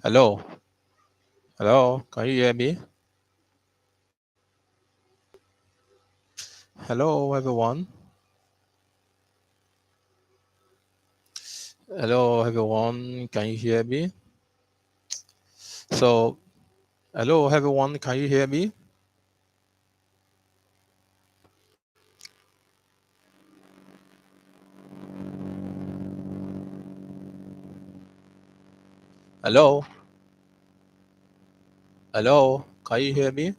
Hello, hello, can you hear me? Hello, everyone. Hello, everyone. Can you hear me? So, hello, everyone. Can you hear me? Hello, hello. Can you hear me?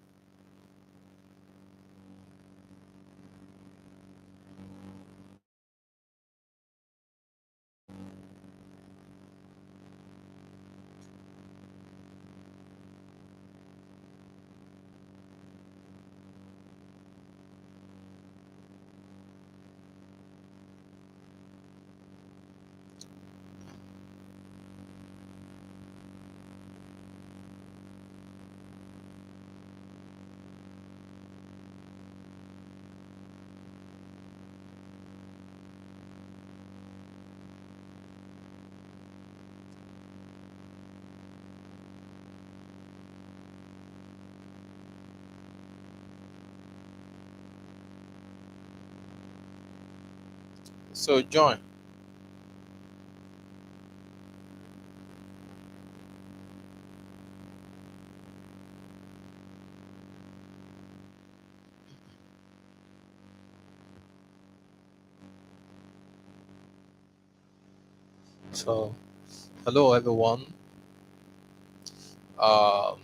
So, join. So, hello, everyone. Um,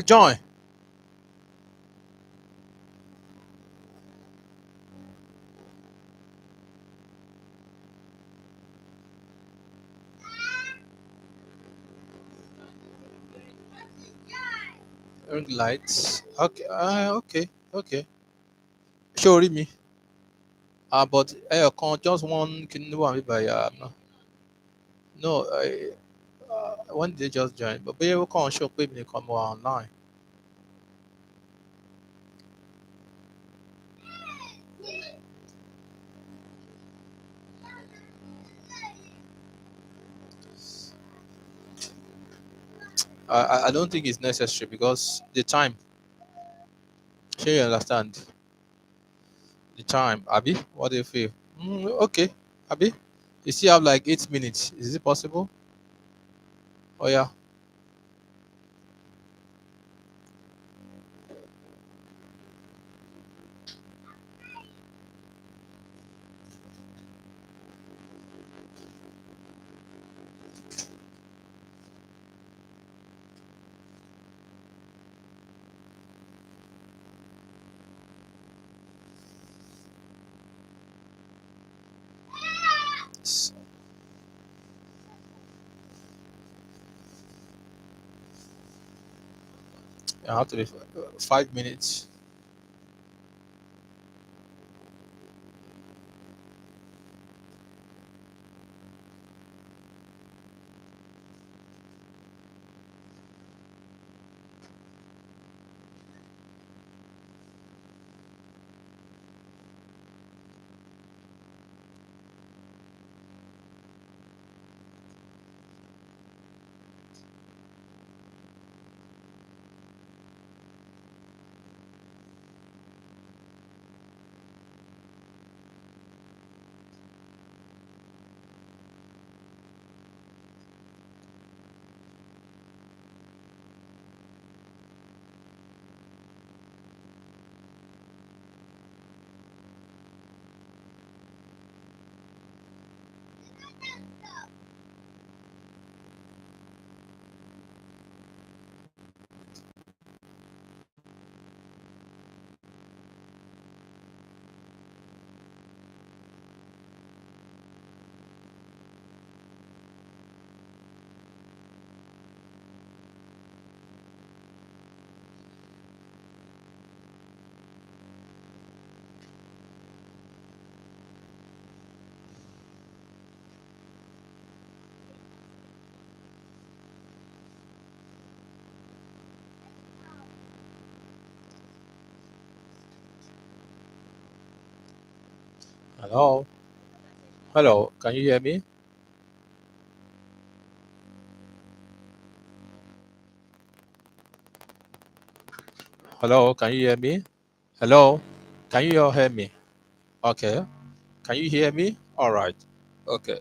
join. Ring lights. Okay. Okay. Okay. Show me. But just one. Can you by no. When did they just join? But we can't show people come online. I don't think it's necessary because the time. Sure, you understand the time, Abby. What do you feel? Okay, Abby. You still have like 8 minutes. Is it possible? Oh yeah. S- I have to be 5 minutes. Hello. Hello. Can you hear me? Hello. Can you hear me? Hello. Can you all hear me? Okay. Can you hear me? All right. Okay.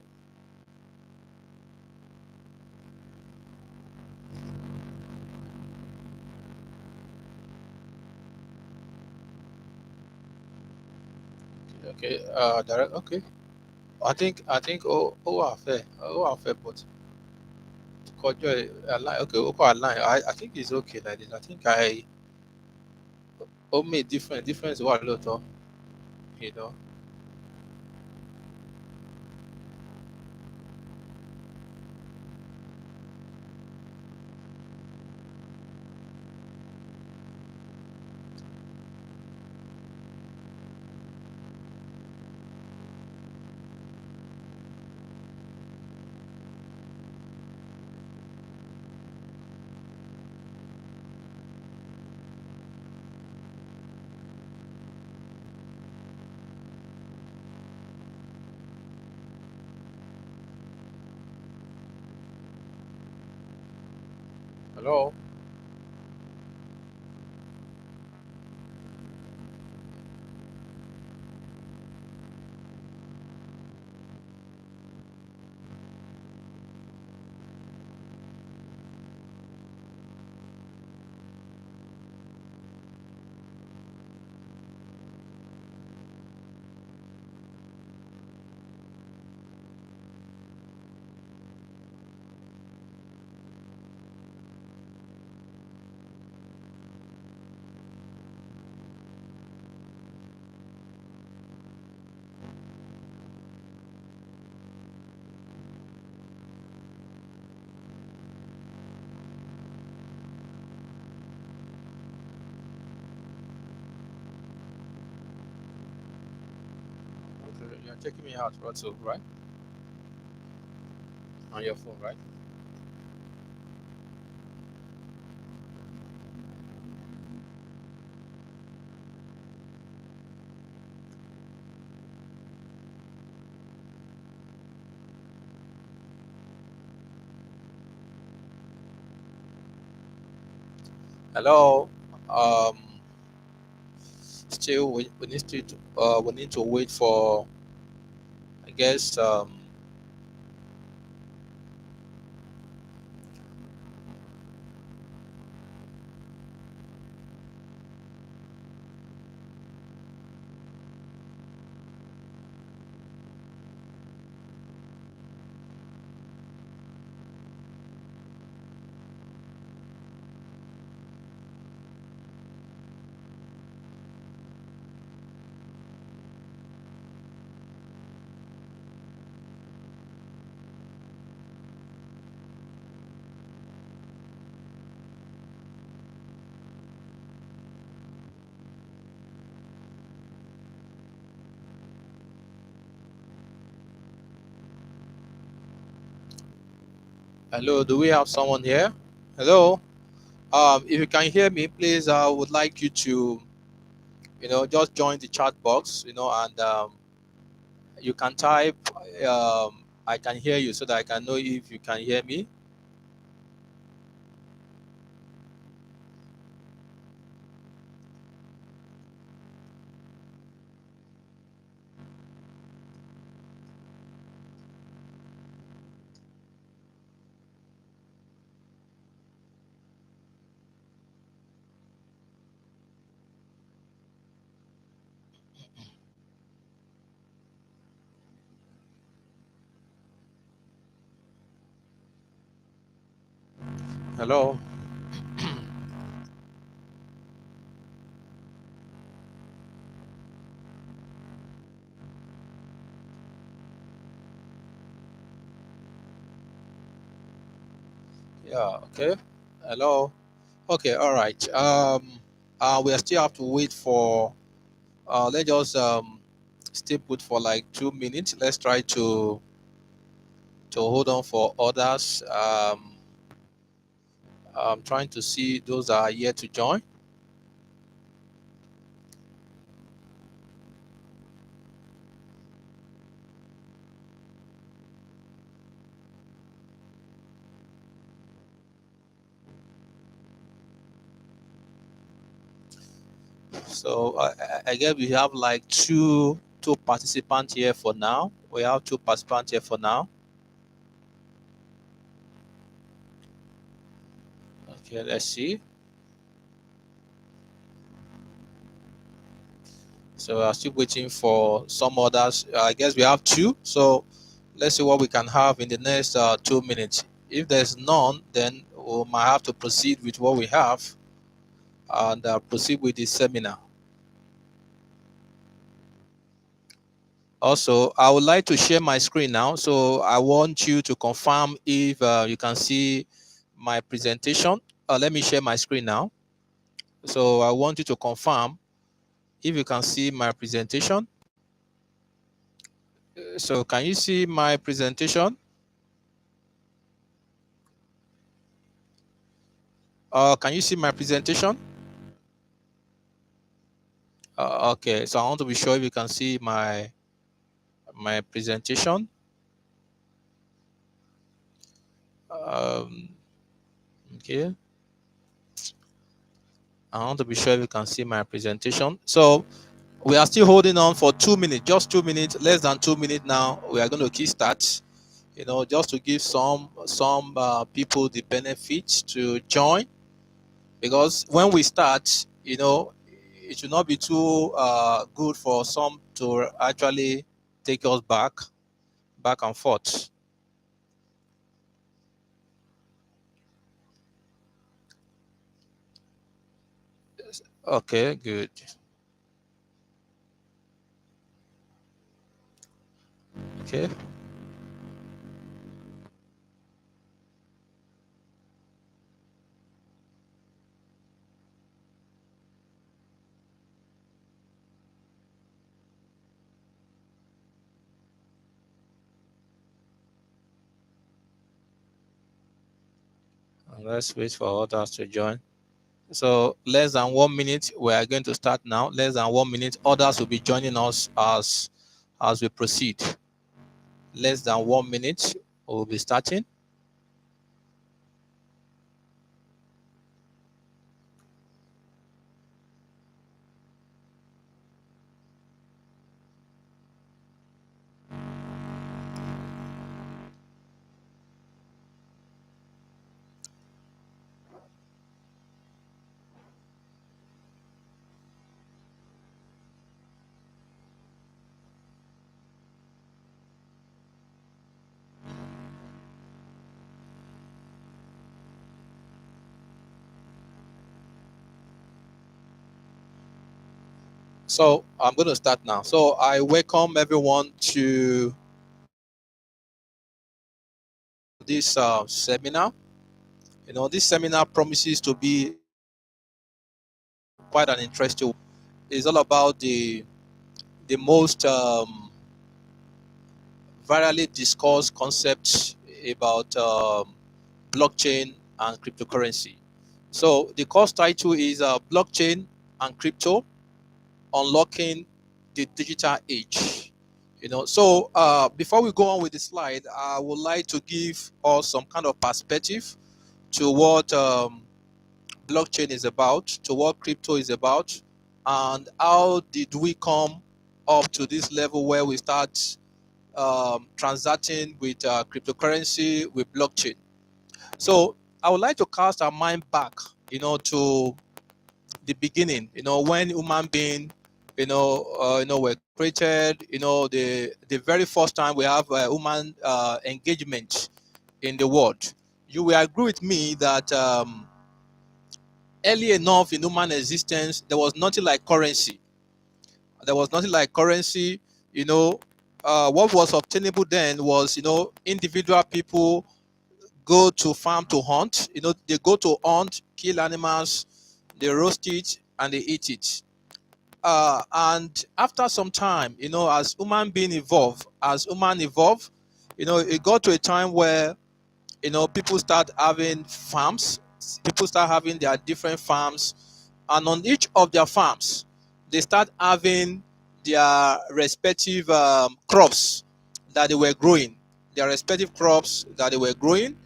Okay. Direct. Okay. I think but kọjọ align. Okay. Okay. Align. I think it's okay like this. I think I made difference wà lóòótọ́. You know. Hello. Okay. You're checking me out, Russell, right? On your phone, right? Hello. Um. Still, we need to wait for. I guess. Hello. Do we have someone here? Hello. If you can hear me, please, I would like you to, just join the chat box, and you can type, I can hear you so that I can know if you can hear me. Hello. Yeah, okay. Hello. Okay, all right. We still have to wait for, let's just stay put for like 2 minutes. Let's try to hold on for others. I'm trying to see those that are yet to join. So I guess we have like two participants here for now. We have two participants here for now. Okay, let's see. So I'm still waiting for some others. I guess we have two. So let's see what we can have in the next 2 minutes. If there's none, then we might have to proceed with what we have and proceed with the seminar. Also, I would like to share my screen now. So I want you to confirm if you can see my presentation. Let me share my screen now. So I want you to confirm if you can see my presentation. So can you see my presentation? Can you see my presentation? Okay, so I want to be sure if you can see my presentation. Um, okay, I want to be sure if you can see my presentation. So we are still holding on for 2 minutes, just 2 minutes, less than 2 minutes now. We are going to kickstart, just to give some people the benefits to join, because when we start, it should not be too good for some to actually take us back and forth. Okay, good. Okay, and let's wait for others to join. So less than 1 minute, we are going to start now. Less than 1 minute, others will be joining us as we proceed. Less than 1 minute, we'll be starting. So I'm going to start now. So I welcome everyone to this seminar. This seminar promises to be quite an interesting. It's all about the most virally discussed concepts about blockchain and cryptocurrency. So the course title is Blockchain and Crypto: Unlocking the Digital Age. So before we go on with the slide, I would like to give us some kind of perspective to what blockchain is about, to what crypto is about, and how did we come up to this level where we start transacting with cryptocurrency, with blockchain. So I would like to cast our mind back, to the beginning. When human being, were created. The very first time we have human engagement in the world. You will agree with me that early enough in human existence, there was nothing like currency. There was nothing like currency. You know, what was obtainable then was, individual people go to farm to hunt. They go to hunt, kill animals, they roast it, and they eat it. And after some time, as human being evolve, as human evolve, it got to a time where people start having farms. People start having their different farms, and on each of their farms, they start having their respective crops that they were growing. Their respective crops that they were growing,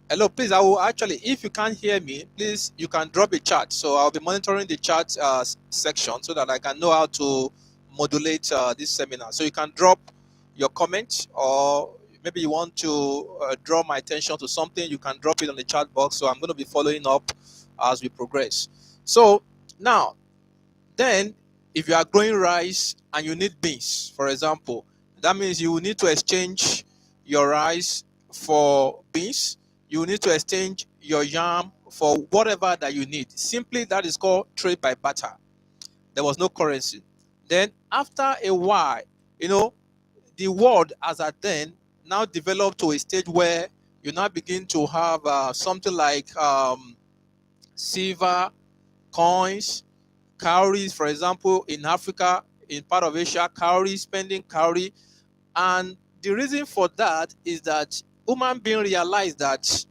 Hello, please. I will actually, if you can't hear me, please, you can drop a chat. So I'll be monitoring the chat section so that I can know how to modulate this seminar. So you can drop your comment, or maybe you want to draw my attention to something, you can drop it on the chat box. So I'm going to be following up as we progress. So now, then, if you are growing rice and you need beans, for example, that means you will need to exchange your rice for beans. You will need to exchange your yam for whatever that you need. Simply, that is called trade by barter. There was no currency. Then, after a while, you know, the world as at then now developed to a stage where you now begin to have something like silver coins, cowries, for example, in Africa, in part of Asia, cowrie, spending cowrie. And the reason for that is that human beings realize that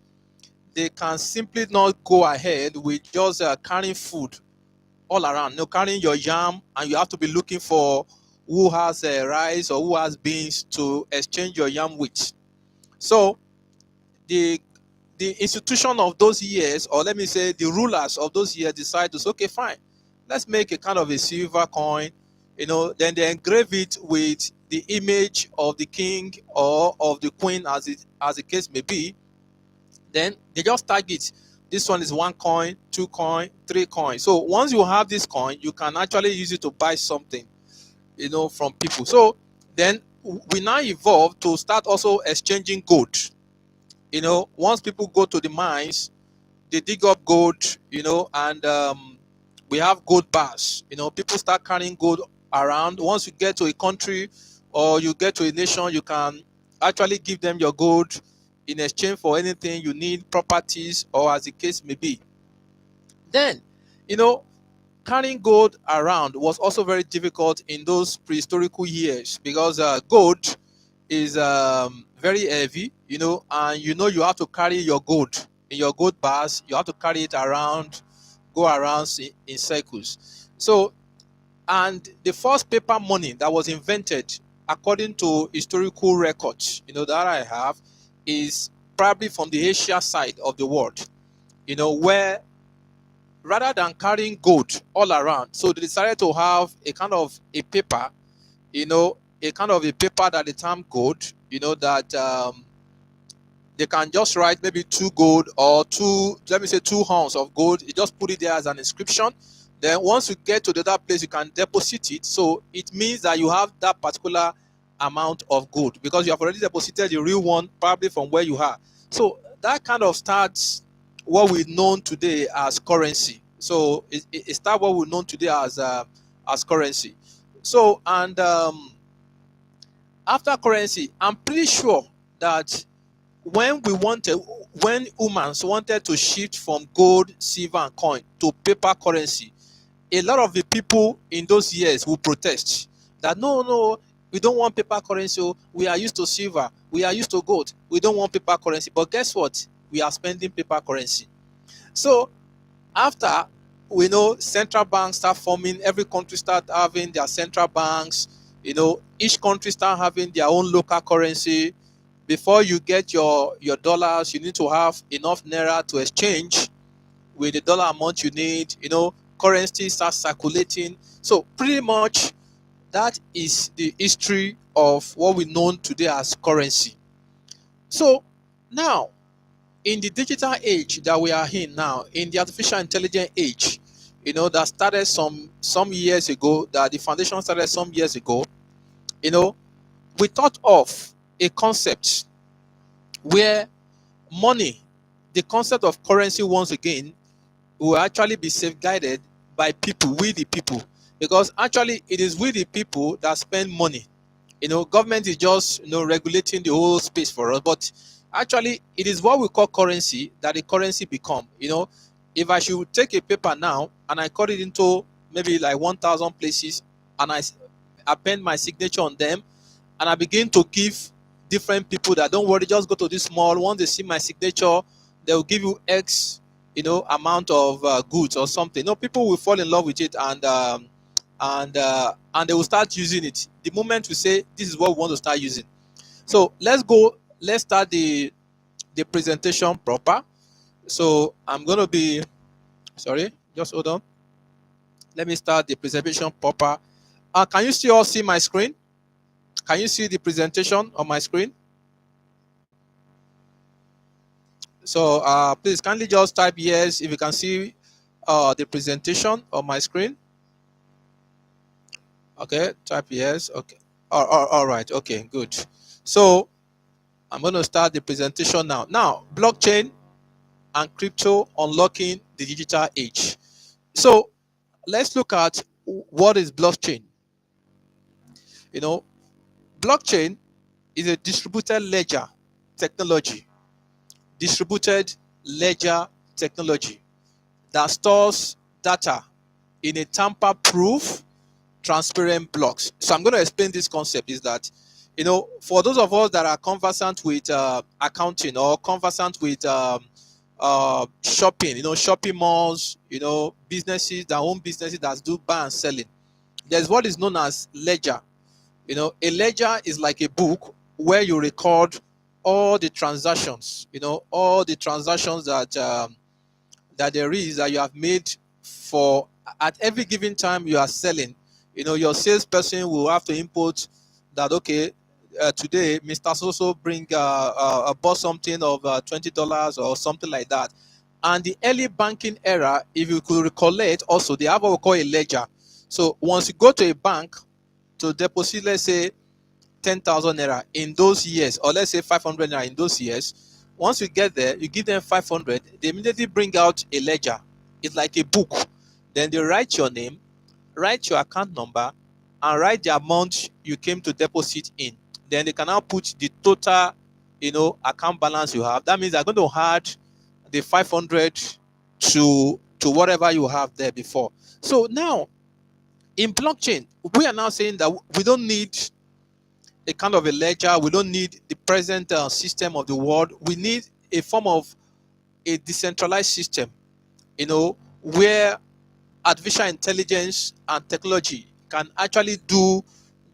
they can simply not go ahead with just carrying food all around. No, carrying your yam, and you have to be looking for who has rice or who has beans to exchange your yam with. So the institution of those years, or let me say the rulers of those years, decide to say, okay, fine, let's make a kind of a silver coin, then they engrave it with the image of the king or of the queen, as the case may be. Then they just tag it. This one is 1 coin, 2 coin, 3 coin. So once you have this coin, you can actually use it to buy something, from people. So then we now evolve to start also exchanging gold. Once people go to the mines, they dig up gold, and we have gold bars. People start carrying gold around. Once you get to a country or you get to a nation, you can actually give them your gold in exchange for anything you need, properties, or as the case may be. Then, you know, carrying gold around was also very difficult in those prehistorical years because gold is very heavy, and you have to carry your gold in your gold bars. You have to carry it around, go around in circles. So, and the first paper money that was invented, according to historical records, that I have, is probably from the Asia side of the world, where rather than carrying gold all around, so they decided to have a kind of a paper, a kind of a paper that they term gold, that they can just write maybe 2 gold or let me say 2 ounce of gold. You just put it there as an inscription. Then once you get to the other place, you can deposit it. So it means that you have that particular amount of gold because you have already deposited the real one, probably from where you are. So that kind of starts what we know today as currency. So it starts what we know today as currency. So, and after currency, I'm pretty sure that when humans wanted to shift from gold, silver, and coin to paper currency, a lot of the people in those years will protest that no, we don't want paper currency. We are used to silver, we are used to gold, we don't want paper currency. But guess what? We are spending paper currency. So after we know central banks start forming, every country start having their central banks, each country start having their own local currency. Before you get your dollars, you need to have enough naira to exchange with the dollar amount you need. Currency starts circulating. So pretty much that is the history of what we know today as currency. So now, in the digital age that we are in now, in the artificial intelligence age, that started some years ago, that the foundation started some years ago, we thought of a concept where money, the concept of currency once again, will actually be safeguarded by people, we the people. Because actually it is we the people that spend money. Government is just regulating the whole space for us. But actually it is what we call currency that the currency become. If I should take a paper now and I cut it into maybe like 1,000 places, and I append my signature on them, and I begin to give different people that, don't worry, just go to this mall. Once they see my signature, they will give you X, amount of goods or something. People will fall in love with it, and they will start using it. The moment we say this is what we want to start using. So let's start the presentation proper. So I'm going to be, sorry, just hold on. Let me start the presentation proper. Can you still all see my screen? Can you see the presentation on my screen? So please kindly just type yes if you can see the presentation on my screen. Okay, type yes. Okay. All right. Okay, good. So I'm going to start the presentation now. Now, blockchain and crypto unlocking the digital age. So let's look at what is blockchain. You know, blockchain is a distributed ledger technology. Distributed ledger technology that stores data in a tamper-proof, transparent blocks. So I'm going to explain this concept is that, for those of us that are conversant with accounting or conversant with shopping, shopping malls, businesses that own businesses that do buy and selling, there's what is known as ledger. A ledger is like a book where you record all the transactions, all the transactions that there is that you have made for at every given time you are selling. Your salesperson will have to input that, okay, today Mr. Soso bought something of $20 or something like that. And the early banking era, if you could recollect, also they have what we call a ledger. So once you go to a bank to deposit, let's say 10,000 naira in those years, or let's say 500 naira in those years. Once you get there, you give them 500, they immediately bring out a ledger. It's like a book. Then they write your name, write your account number, and write the amount you came to deposit in. Then they can now put the total, account balance you have. That means they're going to add the 500 to whatever you have there before. So now, in blockchain, we are now saying that we don't need a kind of a ledger. We don't need the present system of the world. We need a form of a decentralized system, where artificial intelligence and technology can actually do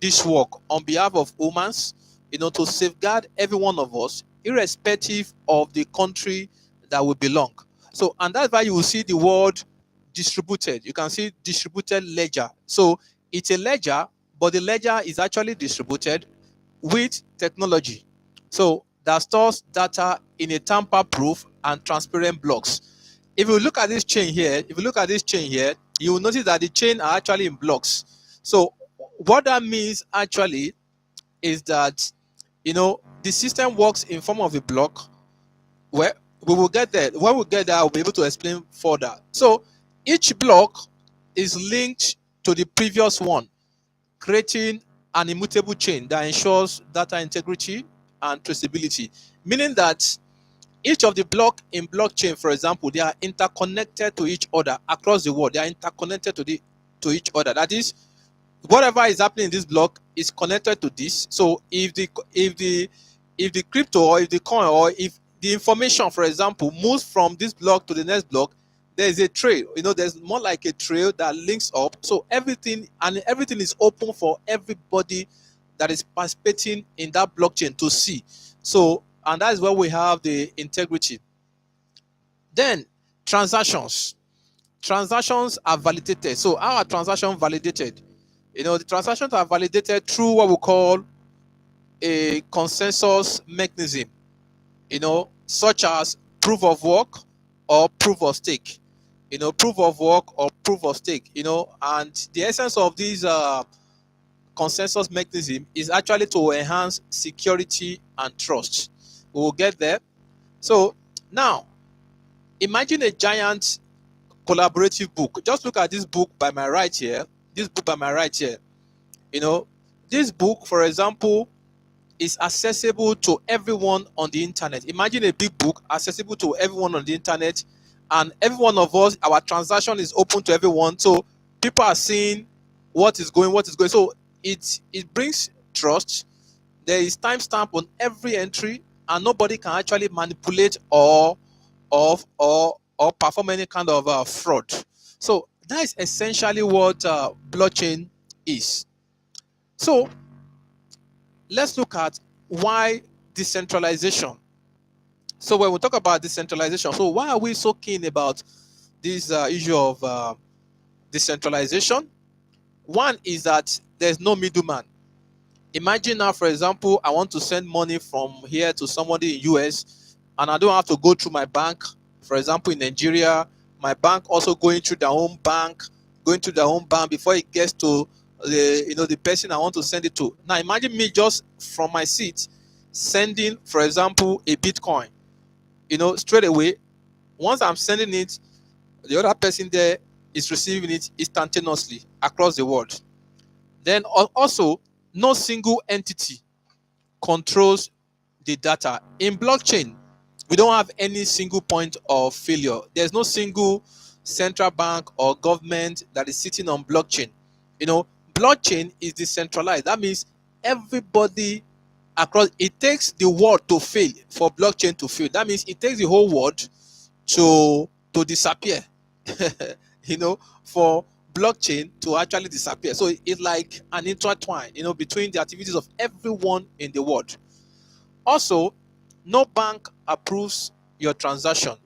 this work on behalf of humans, to safeguard every one of us, irrespective of the country that we belong. So, and that's why you will see the word distributed. You can see distributed ledger. So, it's a ledger, but the ledger is actually distributed with technology. So that stores data in a tamper-proof and transparent blocks. If you look at this chain here, you will notice that the chain are actually in blocks. So what that means actually is that the system works in form of a block. Where we will get there. When we get there, I'll be able to explain further. So each block is linked to the previous one, creating an immutable chain that ensures data integrity and traceability, meaning that each of the block in blockchain, for example, they are interconnected to each other across the world. They are interconnected to each other. That is, whatever is happening in this block is connected to this. So if the crypto, or if the coin, or if the information, for example, moves from this block to the next block, there is a trail. There's more like a trail that links up. So everything is open for everybody that is participating in that blockchain to see. So, and that is where we have the integrity. Then transactions. Transactions are validated. So how are transactions validated? The transactions are validated through what we call a consensus mechanism, such as proof of work or proof of stake. Proof of work or proof of stake, and the essence of this consensus mechanism is actually to enhance security and trust. We will get there. So now, imagine a giant collaborative book. Just look at this book by my right here. This book by my right here. This book, for example, is accessible to everyone on the internet. Imagine a big book accessible to everyone on the internet, and every one of us, our transaction is open to everyone. So people are seeing what is going. So it brings trust. There is timestamp on every entry, and nobody can actually manipulate or perform any kind of fraud. So that is essentially what blockchain is. So let's look at why decentralization So when we talk about decentralization, so why are we so keen about this issue of decentralization? One is that there's no middleman. Imagine now, for example, I want to send money from here to somebody in US, and I don't have to go through my bank. For example, in Nigeria, my bank also going through their own bank, going through their own bank before it gets to the person I want to send it to. Now imagine me just from my seat sending, for example, a Bitcoin. Straight away, once I'm sending it, the other person there is receiving it instantaneously across the world. Then also, no single entity controls the data. In blockchain, we don't have any single point of failure. There's no single central bank or government that is sitting on blockchain. Blockchain is decentralized. That means everybody across, it takes the world to fail for blockchain to fail. That means it takes the whole world to disappear. For blockchain to actually disappear. So it's like an intertwine, between the activities of everyone in the world. Also, no bank approves your transaction.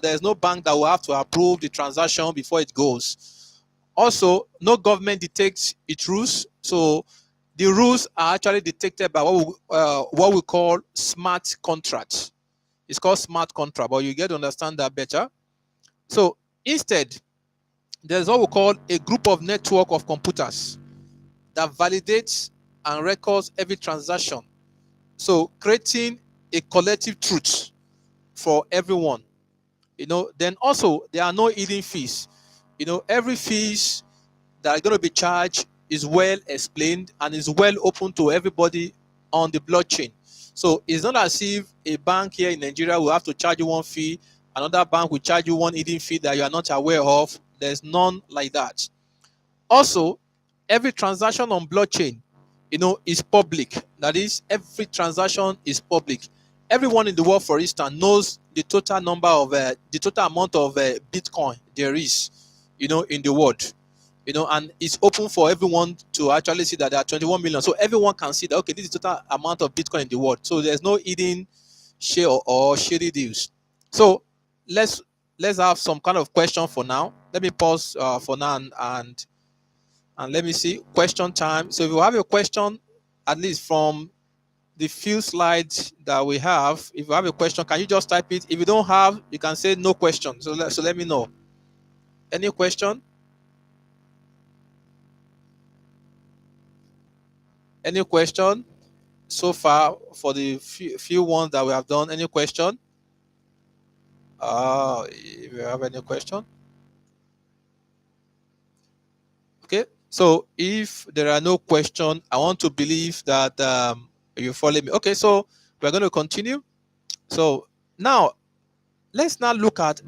There's no bank that will have to approve the transaction before it goes. Also, no government dictates its rules. So the rules are actually dictated by what we call smart contracts. It's called smart contract, but you get to understand that better. So instead, there's what we call a group of network of computers that validates and records every transaction. So creating a collective truth for everyone. Then also there are no hidden fees. Every fees that are going to be charged is well explained and is well open to everybody on the blockchain. So it's not as if a bank here in Nigeria will have to charge you one fee, another bank will charge you one hidden fee that you are not aware of. There's none like that. Also, every transaction on blockchain, is public. That is, every transaction is public. Everyone in the world, for instance, knows the total number of the total amount of Bitcoin there is, in the world. And it's open for everyone to actually see that there are 21 million. So everyone can see that, okay, this is the total amount of Bitcoin in the world. So there's no hidden share or shady deals. So let's let's have some kind of question for now. Let me pause for now and let me see question time. So if you have a question, at least from the few slides that we have, if you have a question, can you just type it? If you don't have, you can say no question. So let me know. Any question? Any question so far for the few ones that we have done? Any question? If you have any question? Okay. So if there are no questions, I want to believe that you follow me. Okay. So we're going to continue. So now let's now look at,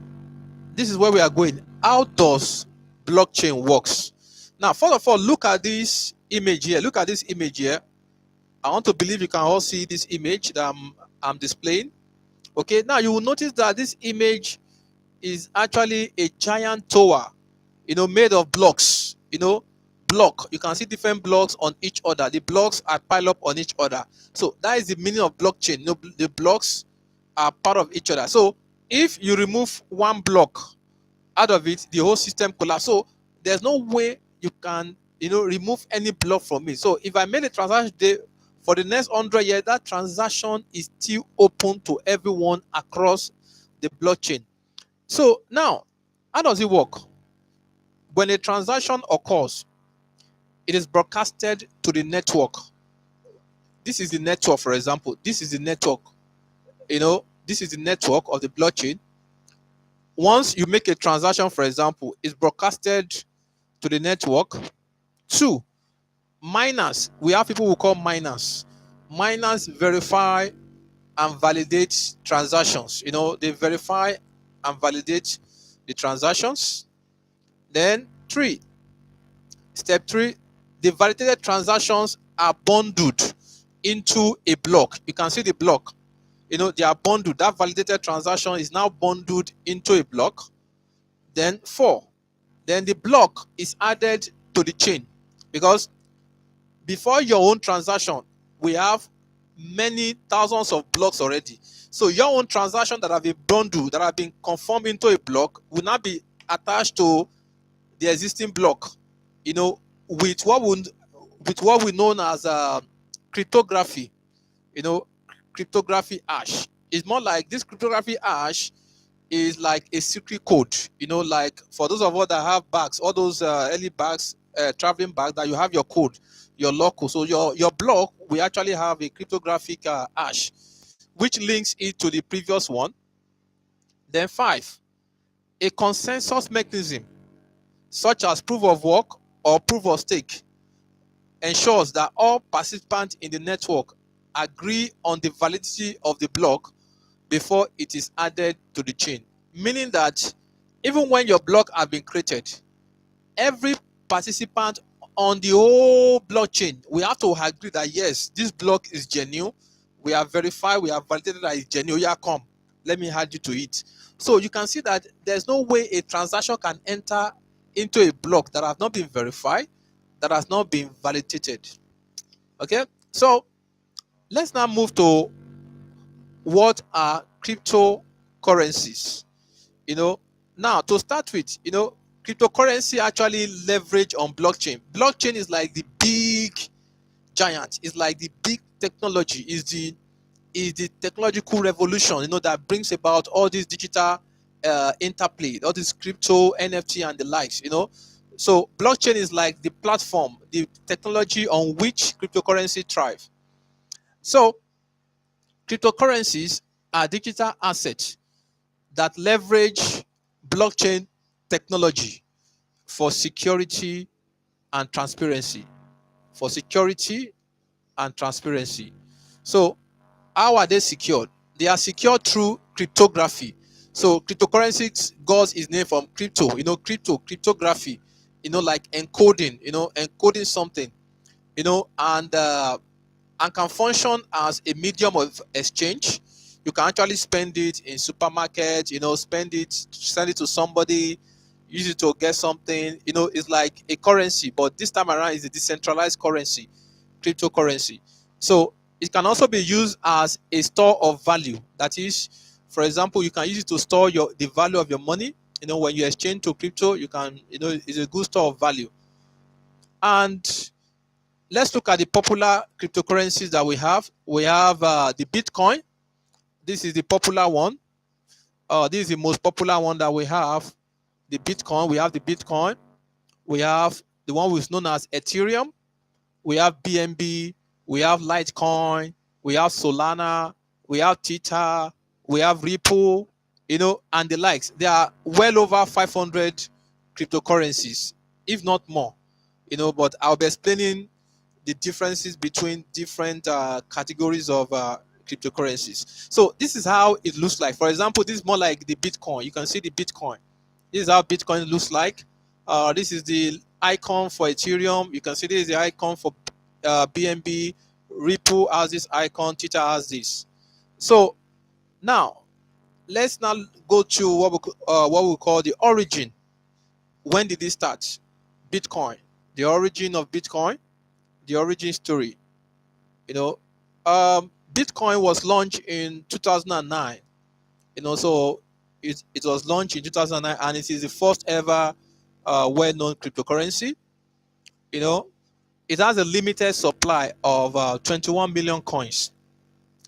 this is where we are going. How does blockchain works? Now, first of all, look at this image here. Look at this image here. I want to believe you can all see this image that I'm displaying. Okay, now you will notice that this image is actually a giant tower, made of blocks. Block. You can see different blocks on each other. The blocks are piled up on each other. So that is the meaning of blockchain. The blocks are part of each other. So if you remove one block out of it, the whole system collapse. So there's no way you can remove any block from it. So if I made a transaction today, for the next 100 years, that transaction is still open to everyone across the blockchain. So now, how does it work? When a transaction occurs, it is broadcasted to the network. This is the network, for example. This is the network. This is the network of the blockchain. Once you make a transaction, for example, it's broadcasted to the network. Two, miners. We have people who call miners. Miners verify and validate transactions. They verify and validate the transactions. Then step three, the validated transactions are bundled into a block. You can see the block. They are bundled. That validated transaction is now bundled into a block. Then four, then the block is added to the chain, because before your own transaction, we have many thousands of blocks already. So your own transaction that have been bundled, that have been conformed into a block, will not be attached to the existing block, you know, with what we know as cryptography. You know, cryptography hash. It's more like this cryptography hash is like a secret code. You know, like for those of us that have bags, all those early bags, traveling bags, that you have your code, your lock code. So your block, we actually have a cryptographic hash, which links it to the previous one. Then five, a consensus mechanism, such as proof of work or proof of stake, ensures that all participants in the network agree on the validity of the block before it is added to the chain. Meaning that even when your block has been created, every participant on the whole blockchain, we have to agree that yes, this block is genuine. We have verified, we have validated that it's genuine. Yeah, come, let me add you to it. So you can see that there's no way a transaction can enter into a block that has not been verified, that has not been validated. Okay, so let's now move to what are cryptocurrencies. You know, now to start with, you know, cryptocurrency actually leverage on blockchain. Blockchain is like the big giant, it's like the big technology, is the technological revolution, you know, that brings about all these digital interplay, all this crypto, NFT, and the likes, you know. So blockchain is like the platform, the technology on which cryptocurrency thrive. So cryptocurrencies are digital assets that leverage blockchain technology for security and transparency. For security and transparency. So, how are they secured? They are secured through cryptography. So, cryptocurrency got its name from crypto, you know, cryptography, you know, like encoding, you know, encoding something, you know, and can function as a medium of exchange. You can actually spend it in supermarket, you know, spend it, send it to somebody, use it to get something. You know, it's like a currency, but this time around it's a decentralized currency, cryptocurrency. So it can also be used as a store of value. That is, for example, you can use it to store the value of your money. You know, when you exchange to crypto, you can, you know, it's a good store of value. And let's look at the popular cryptocurrencies that we have. We have the Bitcoin. This is the popular one. This is the most popular one that we have. The Bitcoin. We have the Bitcoin. We have the one which is known as Ethereum. We have BNB. We have Litecoin. We have Solana. We have Tether. We have Ripple. You know, and the likes. There are well over 500 cryptocurrencies, if not more. You know, but I'll be explaining the differences between different categories of cryptocurrencies. So this is how it looks like. For example, this is more like the Bitcoin. You can see the Bitcoin. This is how Bitcoin looks like. This is the icon for Ethereum. You can see this is the icon for BNB. Ripple has this icon. Tether has this. So now let's now go to what we call the origin. When did it start? Bitcoin. The origin of Bitcoin. The origin story. You know, Bitcoin was launched in 2009. You know, so it was launched in 2009, and it is the first ever well-known cryptocurrency. You know, it has a limited supply of 21 million coins,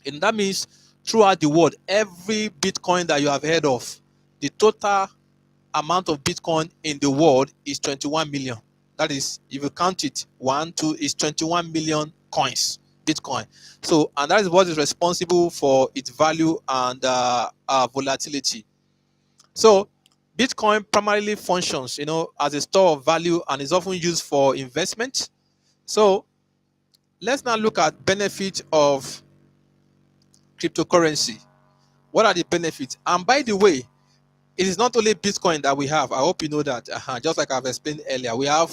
and that means throughout the world, every Bitcoin that you have heard of, the total amount of Bitcoin in the world is 21 million. That is, if you count it, 1, 2, is 21 million coins, Bitcoin. So, and that is what is responsible for its value and volatility. So, Bitcoin primarily functions, you know, as a store of value and is often used for investment. So, let's now look at benefits of cryptocurrency. What are the benefits? And by the way, it is not only Bitcoin that we have. I hope you know that. Just like I've explained earlier, we have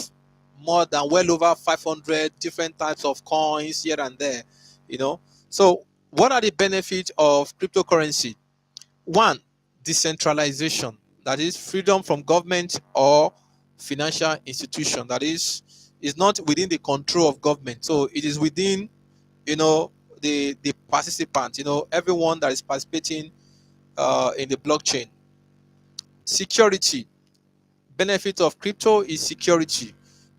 more than well over 500 different types of coins here and there. You know, so what are the benefits of cryptocurrency? One, decentralization. That is freedom from government or financial institution. That is not within the control of government. So it is within, you know, the participant, everyone that is participating in the blockchain. Security. Benefit of crypto is security.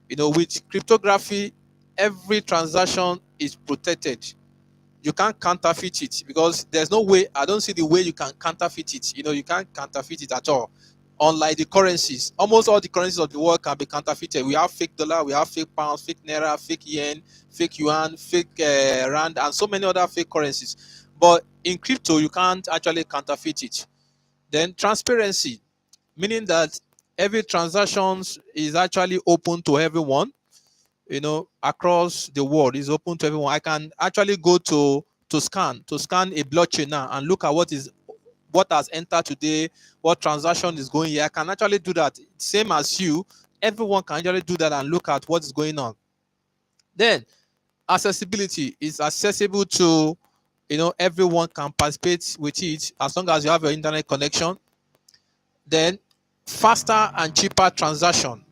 With cryptography, every transaction is protected. You can't counterfeit it, because there's no way. I don't see the way you can counterfeit it. You can't counterfeit it at all. Unlike the currencies, almost all the currencies of the world can be counterfeited. We have fake dollar, we have fake pounds, fake naira, fake yen, fake yuan, fake rand, and so many other fake currencies. But in crypto, you can't actually counterfeit it. Then transparency, meaning that every transaction is actually open to everyone, across the world. Is open to everyone. I can actually go to scan a blockchain now and look at what has entered today, what transaction is going here. I can actually do that. Same as you, everyone can actually do that and look at what is going on. Then accessibility is accessible to, everyone can participate with it as long as you have your internet connection. Then faster and cheaper transaction.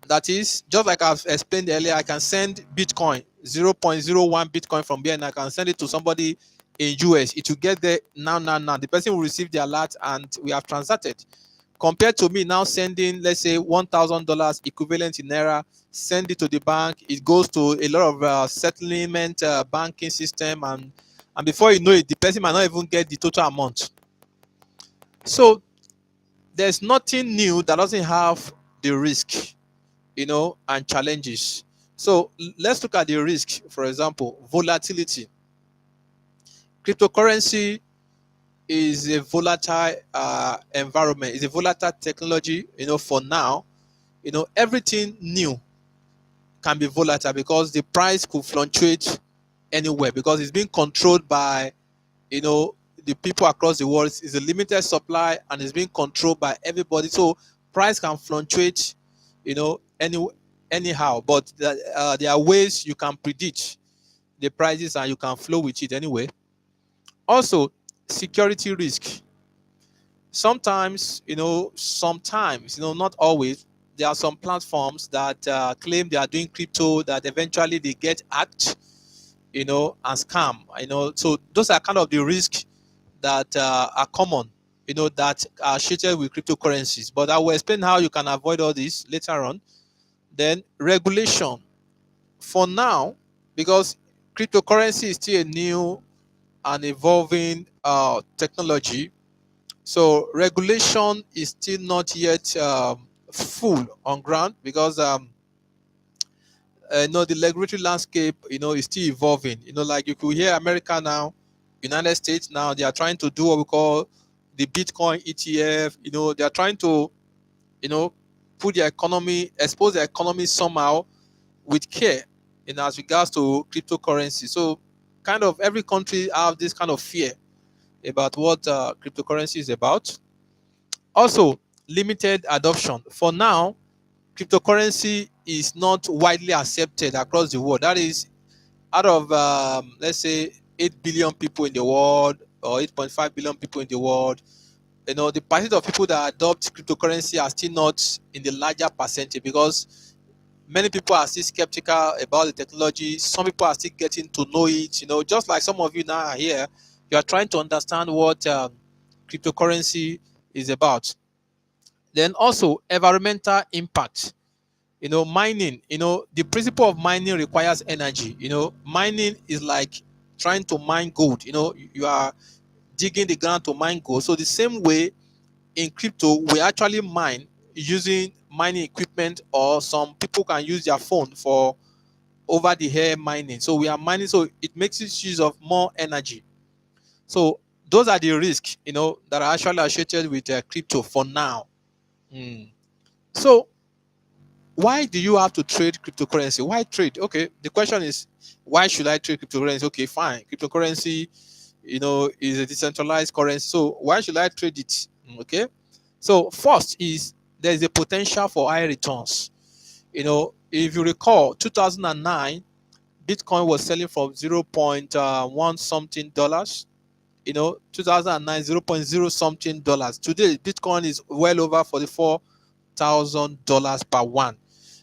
That is, just like I've explained earlier, I can send Bitcoin, 0.01 Bitcoin from here, and I can send it to somebody in US. It will get there now. The person will receive the alert, and we have transacted. Compared to me now sending, let's say, $1,000 equivalent in naira, send it to the bank. It goes to a lot of settlement banking system, and before you know it, the person might not even get the total amount. So there's nothing new that doesn't have the risk, and challenges. So let's look at the risk. For example, volatility. Cryptocurrency is a volatile environment. It's a volatile technology. For now, everything new can be volatile because the price could fluctuate anywhere, because it's being controlled by, the people across the world. It's a limited supply and it's being controlled by everybody. So price can fluctuate, anyhow. But there are ways you can predict the prices and you can flow with it anyway. Also, security risk. Sometimes, not always, there are some platforms that claim they are doing crypto, that eventually they get hacked, and scam. So those are kind of the risks that are common, that are associated with cryptocurrencies. But I will explain how you can avoid all this later on. Then regulation. For now, because cryptocurrency is still a new and evolving technology, so regulation is still not yet full on ground, because the regulatory landscape, is still evolving. Like you could hear America now, United States now, they are trying to do what we call the Bitcoin ETF. They are trying to, put their economy, expose their economy somehow with care as regards to cryptocurrency. So kind of every country have this kind of fear about what cryptocurrency is about. Also, limited adoption. For now, cryptocurrency is not widely accepted across the world. That is, out of let's say 8 billion people in the world, or 8.5 billion people in the world, the percentage of people that adopt cryptocurrency are still not in the larger percentage, because many people are still skeptical about the technology. Some people are still getting to know it. Just like some of you now are here, you are trying to understand what cryptocurrency is about. Then also environmental impact. Mining. The principle of mining requires energy. Mining is like trying to mine gold. You are digging the ground to mine gold. So the same way in crypto, we actually mine using mining equipment, or some people can use their phone for over the air mining. So we are mining, so it makes use of more energy. So those are the risks, that are actually associated with crypto for now. So why do you have to trade cryptocurrency? Why trade? Okay, the question is, why should I trade cryptocurrency? Okay, fine. Cryptocurrency, is a decentralized currency. So why should I trade it? Okay. So first is, there is a potential for high returns. If you recall, 2009, Bitcoin was selling from 0.1 something dollars. 2009, 0.0 something dollars. Today, Bitcoin is well over $44,000 per one.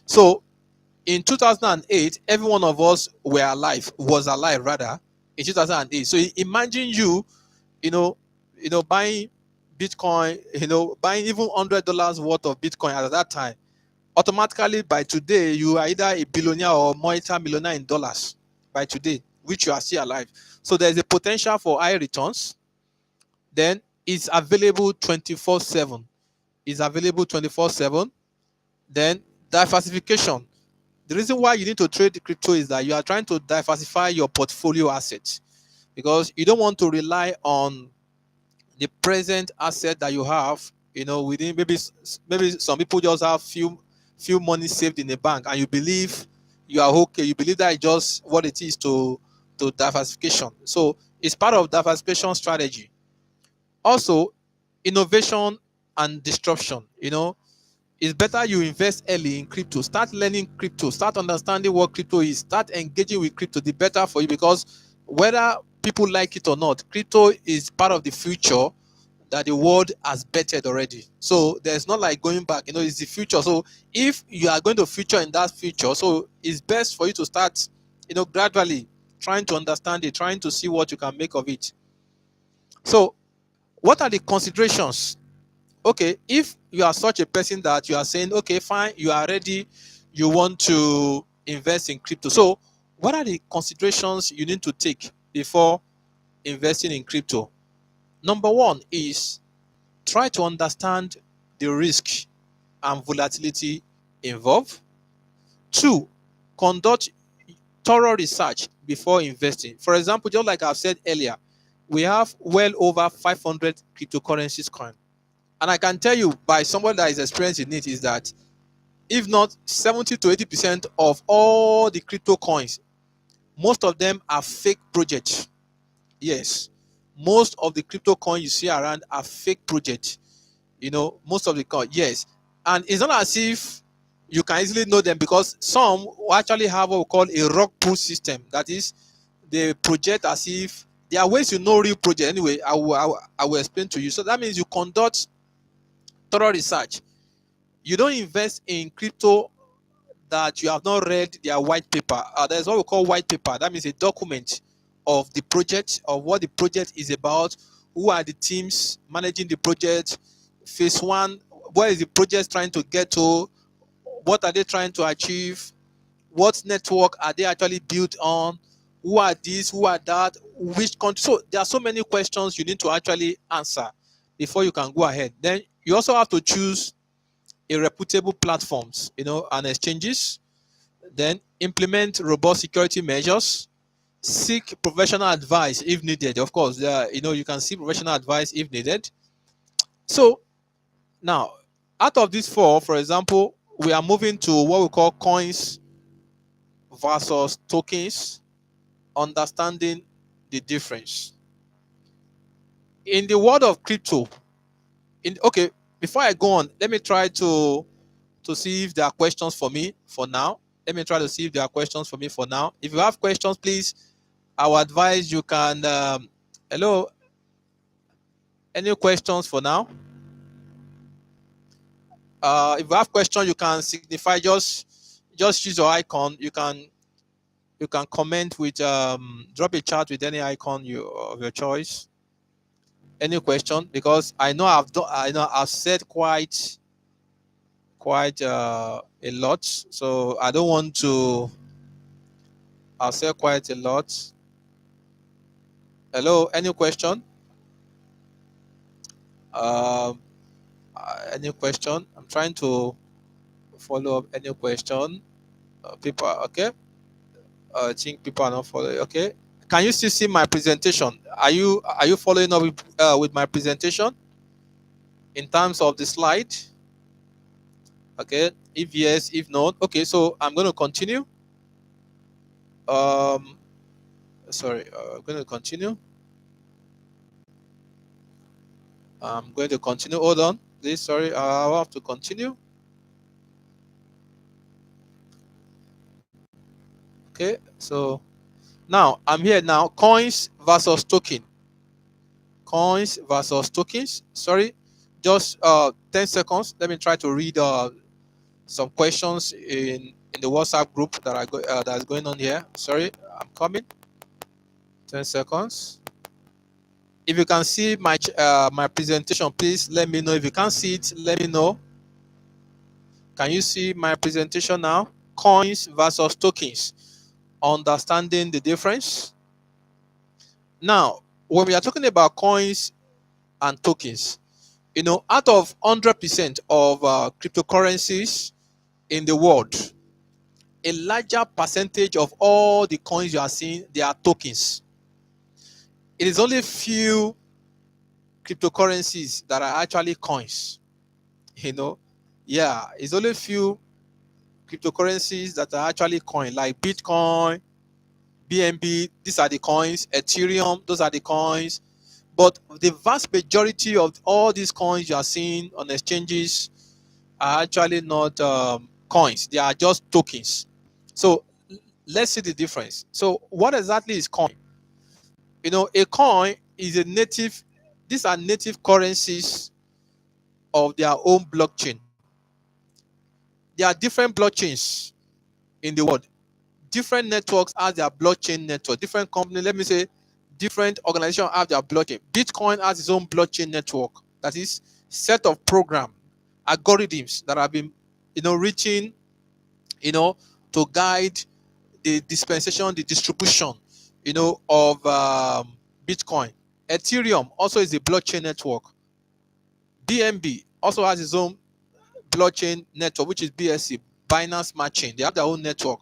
So in 2008, every one of us was alive rather, in 2008. So imagine you, you know, buying Bitcoin, buying even $100 worth of Bitcoin at that time. Automatically by today, you are either a billionaire or multi-millionaire in dollars by today, which you are still alive. So there's a potential for high returns. Then it's available 24/7. It's available 24/7. Then diversification. The reason why you need to trade crypto is that you are trying to diversify your portfolio assets, because you don't want to rely on the present asset that you have. Within, maybe some people just have few money saved in the bank, and you believe you are okay. You believe that is just what it is to diversification. So it's part of diversification strategy. Also, innovation and disruption. It's better you invest early in crypto. Start learning crypto. Start understanding what crypto is. Start engaging with crypto. The better for you, because whether people like it or not, crypto is part of the future that the world has betted already. So there's not like going back. It's the future. So if you are going to future in that future, so it's best for you to start, gradually trying to understand it, trying to see what you can make of it. So what are the considerations? Okay, if you are such a person that you are saying, okay, fine, you are ready, you want to invest in crypto. So what are the considerations you need to take before investing in crypto? Number one is try to understand the risk and volatility involved. Two, conduct thorough research before investing. For example, just like I've said earlier, we have well over 500 cryptocurrencies coin. And I can tell you by someone that is experienced in it is that if not 70 to 80% of all the crypto coins, most of them are fake projects. Yes, most of the crypto coins you see around are fake projects. Most of the coins, yes. And it's not as if you can easily know them, because some actually have what we call a rug pull system. That is, they project as if there are ways you know real project. Anyway, I will explain to you. So that means you conduct thorough research. You don't invest in crypto that you have not read their white paper. There's what we call white paper. That means a document of the project, of what the project is about, who are the teams managing the project, phase one, where is the project trying to get to, what are they trying to achieve, what network are they actually built on, who are this, who are that, which country. So there are so many questions you need to actually answer before you can go ahead. Then you also have to choose a reputable platforms, and exchanges. Then implement robust security measures. Seek professional advice if needed. Of course, you can seek professional advice if needed. So now, out of these four, for example, we are moving to what we call coins versus tokens, understanding the difference. In the world of crypto, okay, before I go on, let me try to see if there are questions for me for now. Let me try to see if there are questions for me for now. If you have questions, please, I would advise you can. Hello, any questions for now? If you have questions, you can signify. Just use your icon. You can comment with drop a chat with any icon of your choice. Any question? Because I know I've said quite a lot, so I don't want to. I've said quite a lot. Hello, any question? Um, any question? I'm trying to follow up any question. People, okay? I think people are not following. Okay. Can you still see my presentation? Are you following up with my presentation in terms of the slide? Okay. If yes, if not, okay. So I'm going to continue. Um, sorry. I'm going to continue. I'm going to continue. Hold on, please. Sorry, I'll have to continue. Okay. So now I'm here now. Coins versus token. Coins versus tokens. Sorry, just 10 seconds. Let me try to read some questions in the WhatsApp group that is going on here. Sorry, I'm coming. 10 seconds. If you can see my presentation, please let me know. If you can't see it, let me know. Can you see my presentation now? Coins versus tokens. Understanding the difference. Now, when we are talking about coins and tokens, out of 100% of cryptocurrencies in the world, a larger percentage of all the coins you are seeing, they are tokens. It is only few cryptocurrencies that are actually coins. You know, yeah, it's only few cryptocurrencies that are actually coin, like Bitcoin, BNB. These are the coins. Ethereum, those are the coins. But the vast majority of all these coins you are seeing on exchanges are actually not coins. They are just tokens. So let's see the difference. So what exactly is coin? A coin is a native. These are native currencies of their own blockchain. There are different blockchains in the world. Different networks have their blockchain network. Different companies, let me say, different organizations have their blockchain. Bitcoin has its own blockchain network. That is set of program algorithms that have been, reaching, to guide the dispensation, the distribution, of Bitcoin. Ethereum also is a blockchain network. BNB also has its own blockchain network, which is BSC, Binance Smart Chain. They have their own network,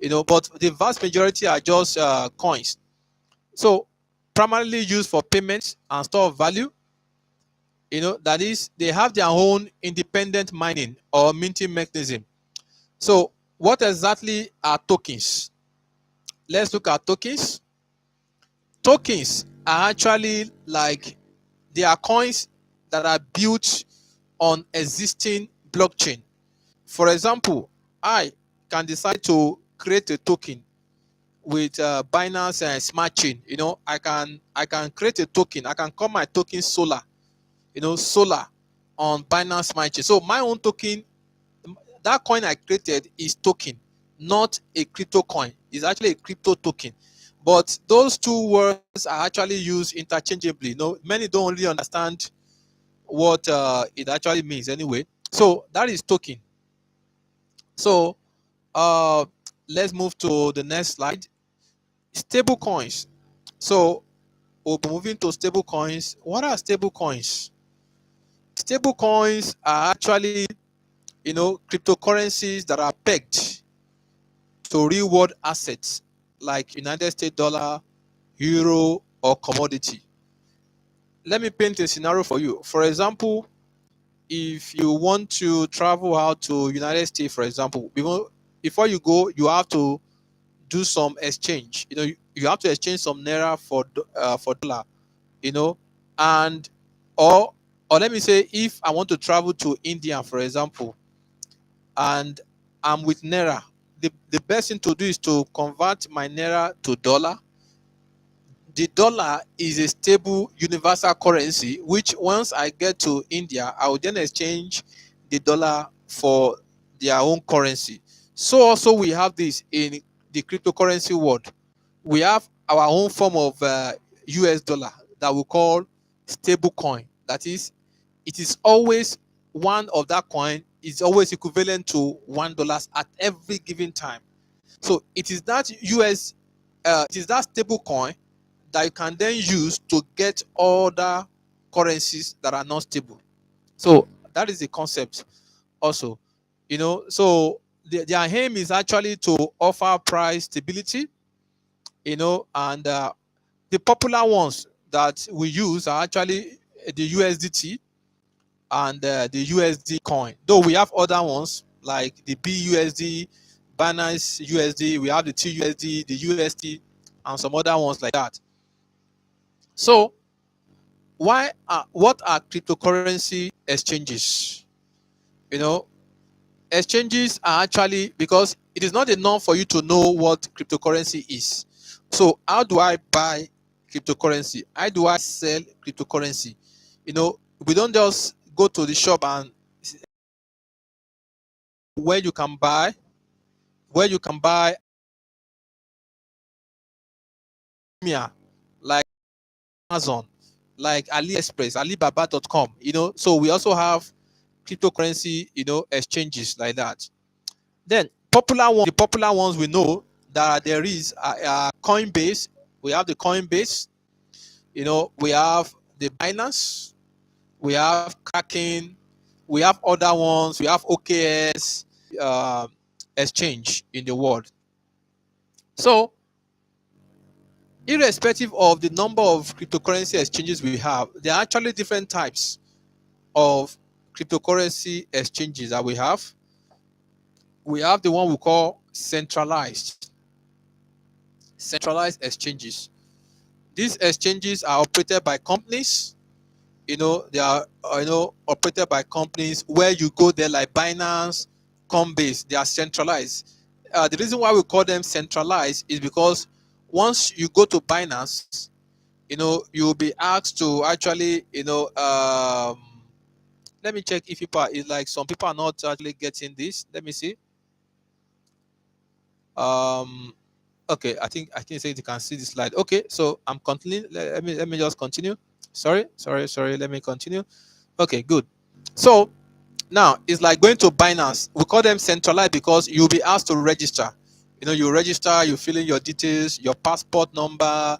but the vast majority are just coins. So primarily used for payments and store of value. That is, they have their own independent mining or minting mechanism. So what exactly are tokens? Let's look at tokens. Tokens are actually like, they are coins that are built on existing blockchain. For example, I can decide to create a token with Binance Smart Chain. I can create a token. I can call my token Solar. Solar on Binance Smart Chain. So my own token, that coin I created is token, not a crypto coin. It's actually a crypto token. But those two words are actually used interchangeably. Many don't really understand what it actually means anyway. So that is token. So uh, let's move to the next slide. Stable coins. So we'll be moving to stable coins. What are stable coins? Stable coins are actually, cryptocurrencies that are pegged to real world assets like United States dollar, euro, or commodity. Let me paint a scenario for you. For example, if you want to travel out to United States, for example, before you go, you have to do some exchange. You have to exchange some naira for dollar. And or let me say, if I want to travel to India, for example, and I'm with naira, the best thing to do is to convert my naira to dollar. The dollar is a stable universal currency, which once I get to India, I will then exchange the dollar for their own currency. So also we have this in the cryptocurrency world. We have our own form of US dollar that we call stable coin. That is, it is always, one of that coin is always equivalent to $1 at every given time. So it is that it is that stable coin that you can then use to get other currencies that are not stable. So that is the concept also. So their aim is actually to offer price stability, and the popular ones that we use are actually the USDT and the USD coin. Though we have other ones like the BUSD, Binance USD, we have the TUSD, the USD, and some other ones like that. So what are cryptocurrency exchanges? You know, exchanges are actually, because it is not enough for you to know what cryptocurrency is. So how do I buy cryptocurrency? How do I sell cryptocurrency? We don't just go to the shop and where you can buy where you can buy like Amazon, like AliExpress, Alibaba.com, So we also have cryptocurrency, exchanges like that. Then the popular ones we know that there is Coinbase. We have the Coinbase. We have the Binance. We have Kraken. We have other ones. We have OKS exchange in the world. So, irrespective of the number of cryptocurrency exchanges we have, there are actually different types of cryptocurrency exchanges that we have. We have the one we call centralized exchanges. These exchanges are operated by companies. They are operated by companies where you go there like Binance, Coinbase. They are centralized. The reason why we call them centralized is because once you go to Binance, you'll be asked to actually, let me check if people is like some people are not actually getting this. Let me see. Um, okay, I think say you can see the slide. Okay, so I'm continuing. Let me just continue. Sorry. Let me continue. Okay, good. So now it's like going to Binance. We call them centralized because you'll be asked to register. You register, you fill in your details, your passport number,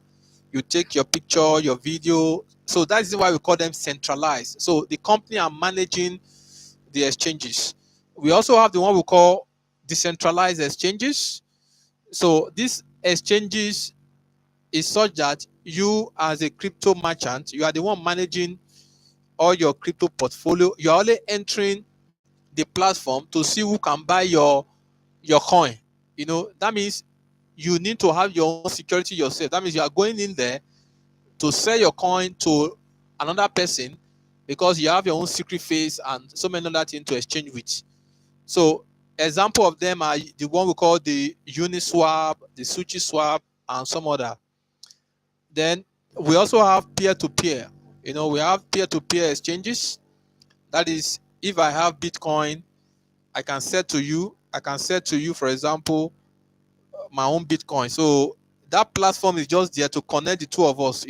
you take your picture, your video. So that's why we call them centralized. So the company are managing the exchanges. We also have the one we call decentralized exchanges. So these exchanges is such that you as a crypto merchant, you are the one managing all your crypto portfolio. You're only entering the platform to see who can buy your coin. That means you need to have your own security yourself. That means you are going in there to sell your coin to another person because you have your own secret face and so many other things to exchange with. So example of them are the one we call the Uniswap, the SushiSwap, and some other. Then we also have peer-to-peer. We have peer-to-peer exchanges. That is, if I have Bitcoin, I can sell to you, for example, my own Bitcoin. So that platform is just there to connect the two of us,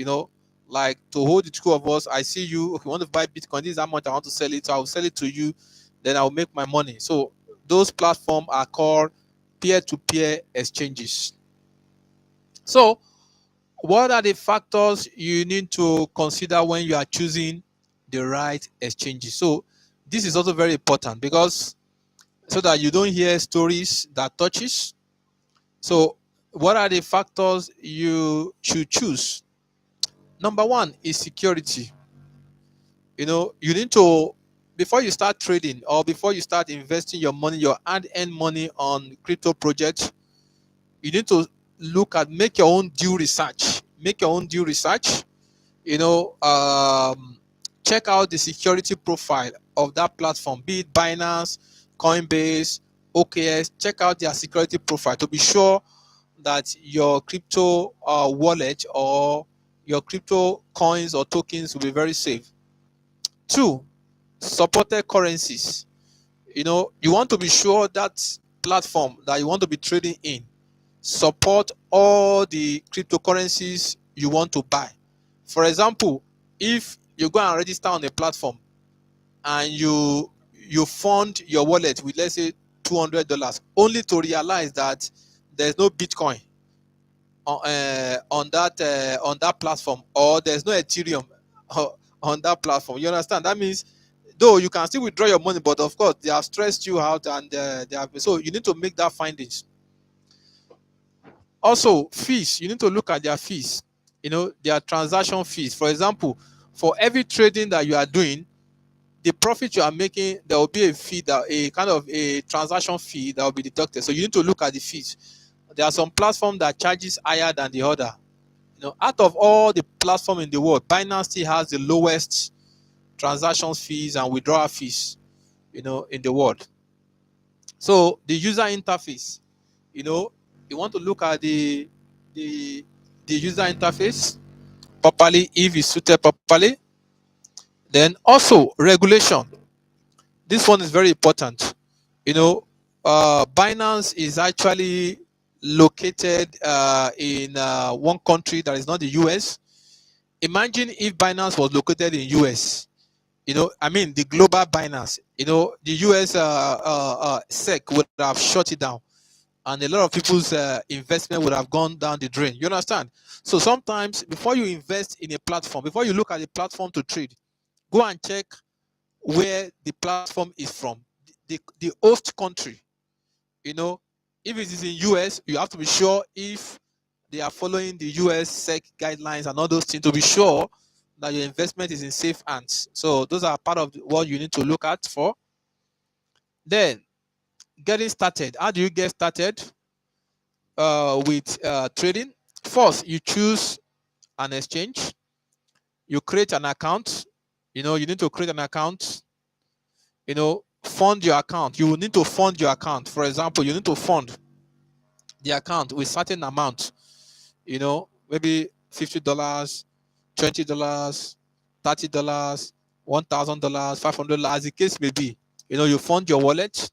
like to hold the two of us. I see you, if you want to buy Bitcoin, this is how much I want to sell it. So I'll sell it to you, then I'll make my money. So those platforms are called peer-to-peer exchanges. So what are the factors you need to consider when you are choosing the right exchanges? So this is also very important because so that you don't hear stories that touches. So what are the factors you should choose? Number one is security. You need to, before you start trading or before you start investing your money, your hard-earned money on crypto projects, you need to make your own due research. Make your own due research. you know, um, Check out the security profile of that platform, be it Binance, Coinbase, OKS. Check out their security profile to be sure that your crypto wallet or your crypto coins or tokens will be very safe. Two, supported currencies. You want to be sure that platform that you want to be trading in support all the cryptocurrencies you want to buy. For example, if you go and register on a platform and you fund your wallet with, let's say, $200, only to realize that there's no Bitcoin on that platform, or there's no Ethereum on that platform. You understand? That means though you can still withdraw your money, but of course they have stressed you out, and they have, so you need to make that findings. Also, fees. You need to look at their fees. Their transaction fees. For example, for every trading that you are doing, the profit you are making, there will be a fee, that a kind of a transaction fee that will be deducted. So you need to look at the fees. There are some platforms that charges higher than the other. Out of all the platforms in the world, Binance still has the lowest transaction fees and withdrawal fees, in the world. So the user interface, you want to look at the the user interface properly, if it's suited properly. Then also regulation. This one is very important. Binance is actually located in one country that is not the US. Imagine if Binance was located in US. I mean the global Binance. The US SEC would have shut it down, and a lot of people's investment would have gone down the drain. You understand? So sometimes before you invest in a platform, before you look at a platform to trade, go and check where the platform is from, the host country. If it is in US, you have to be sure if they are following the US SEC guidelines and all those things to be sure that your investment is in safe hands. So those are part of what you need to look at for. Then getting started. How do you get started with trading? First, you choose an exchange. You create an account. You need to create an account. Fund your account. You will need to fund your account. For example, you need to fund the account with certain amount. Maybe $50, $20, $30, $1,000, $500, as the case may be. You fund your wallet.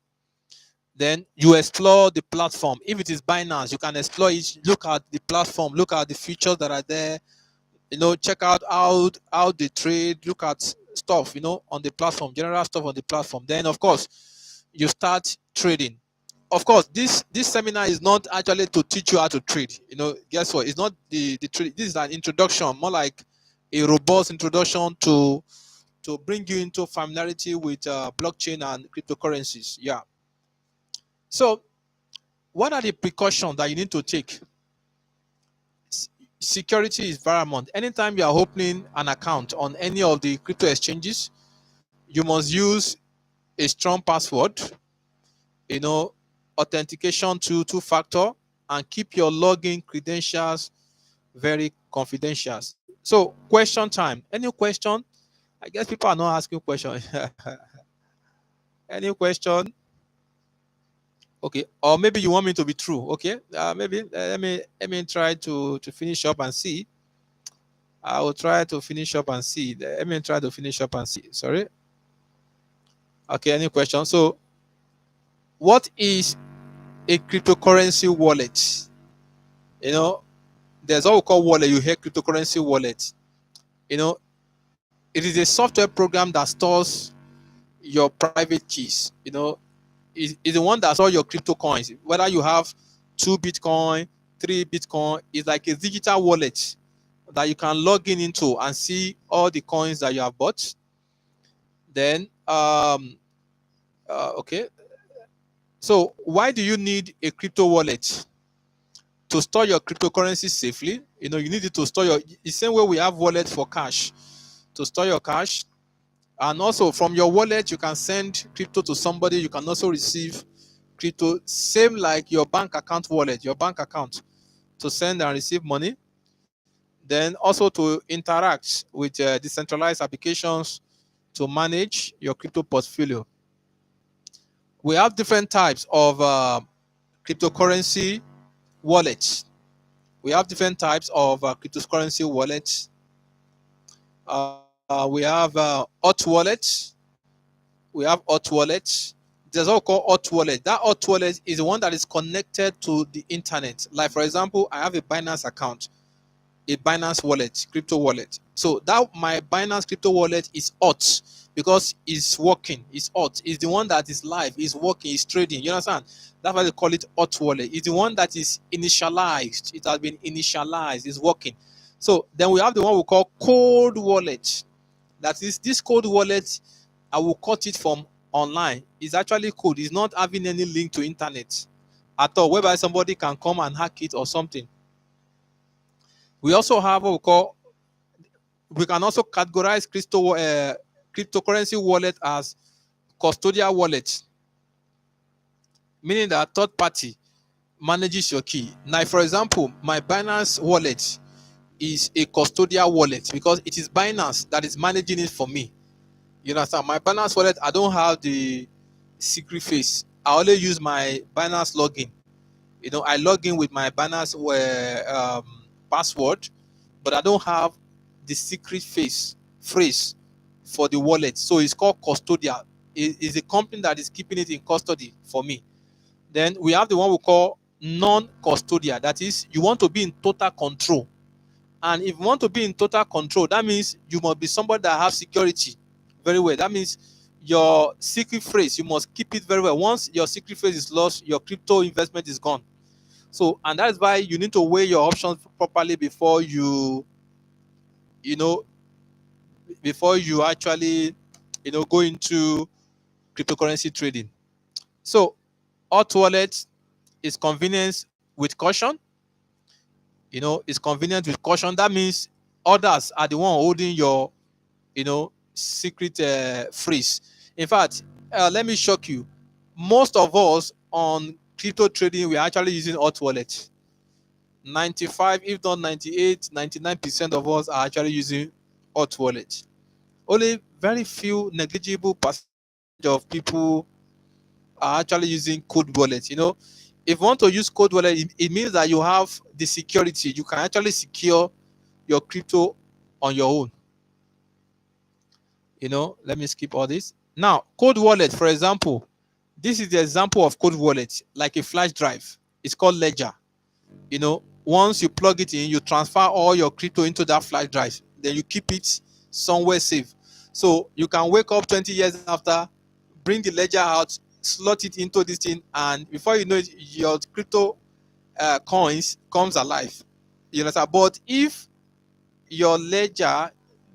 Then you explore the platform. If it is Binance, you can explore it. Look at the platform. Look at the features that are there. Check out how they trade. Look at stuff, on the platform, general stuff on the platform. Then, of course, you start trading. Of course, this seminar is not actually to teach you how to trade. Guess what? It's not the trade. This is an introduction, more like a robust introduction to bring you into familiarity with blockchain and cryptocurrencies. Yeah. So, what are the precautions that you need to take? Security is paramount. Anytime you are opening an account on any of the crypto exchanges, you must use a strong password, authentication to two-factor, and keep your login credentials very confidential. So, question time. Any question? I guess people are not asking questions. Any question? Okay, or maybe you want me to be true. Okay, maybe let me try to finish up and see. I will try to finish up and see. Let me try to finish up and see. Sorry. Okay, any question? So, what is a cryptocurrency wallet? There's what we call wallet. You hear cryptocurrency wallet. It is a software program that stores your private keys. It's the one that stores your crypto coins. Whether you have 2 Bitcoin, 3 Bitcoin, it's like a digital wallet that you can log into and see all the coins that you have bought. Then, okay. So, why do you need a crypto wallet? To store your cryptocurrency safely. You need it to store the same way we have wallet for cash, to store your cash. And also from your wallet, you can send crypto to somebody. You can also receive crypto, same like your bank account wallet, your bank account, to send and receive money. Then also to interact with decentralized applications to manage your crypto portfolio. We have different types of cryptocurrency wallets. We have different types of cryptocurrency wallets. We have hot wallets. We have hot wallets. There's also called hot wallet. That hot wallet is the one that is connected to the internet. Like, for example, I have a Binance account, a Binance wallet, crypto wallet. So that my Binance crypto wallet is hot because it's working. It's hot. It's the one that is live. It's working. It's trading. You understand? That's why they call it hot wallet. It's the one that is initialized. It has been initialized. It's working. So then we have the one we call cold wallet. That is, this cold wallet, I will cut it from online. It's actually cold. It's not having any link to internet at all, whereby somebody can come and hack it or something. We also have what we can also categorize cryptocurrency wallet as custodial wallet, meaning that third party manages your key. Now, for example, my Binance wallet is a custodial wallet because it is Binance that is managing it for me. You understand? My Binance wallet, I don't have the secret face. I only use my Binance login. I log in with my Binance password, but I don't have the secret phrase for the wallet. So it's called custodial. It's a company that is keeping it in custody for me. Then we have the one we call non-custodial. That is, you want to be in total control. And if you want to be in total control, that means you must be somebody that have security very well. That means your secret phrase, you must keep it very well. Once your secret phrase is lost, your crypto investment is gone. So, and that's why you need to weigh your options properly before you know, before you actually, go into cryptocurrency trading. So, hot wallet is convenience with caution. It's convenient with caution. That means others are the one holding your, secret phrase. In fact, let me shock you. Most of us on crypto trading, we're actually using hot wallet. 95, if not 98, 99% of us are actually using hot wallet. Only very few negligible percentage of people are actually using cold wallet. If you want to use cold wallet, it means that you have the security. You can actually secure your crypto on your own. Let me skip all this. Now, cold wallet, for example, this is the example of cold wallet, like a flash drive. It's called Ledger. Once you plug it in, you transfer all your crypto into that flash drive. Then you keep it somewhere safe. So you can wake up 20 years after, bring the ledger out, slot it into this thing, and before you know it, your crypto coins comes alive. You understand? But if your ledger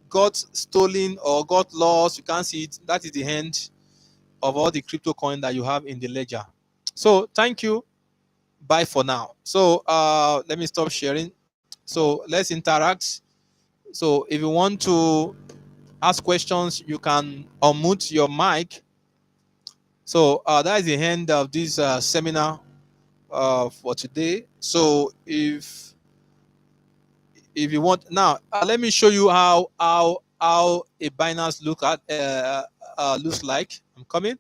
got stolen or got lost, you can't see it, that is the end of all the crypto coin that you have in the ledger. So thank you. Bye for now. So let me stop sharing. So let's interact. So if you want to ask questions, you can unmute your mic. So that is the end of this seminar for today. So if you want now, let me show you how a Binance looks like. I'm coming.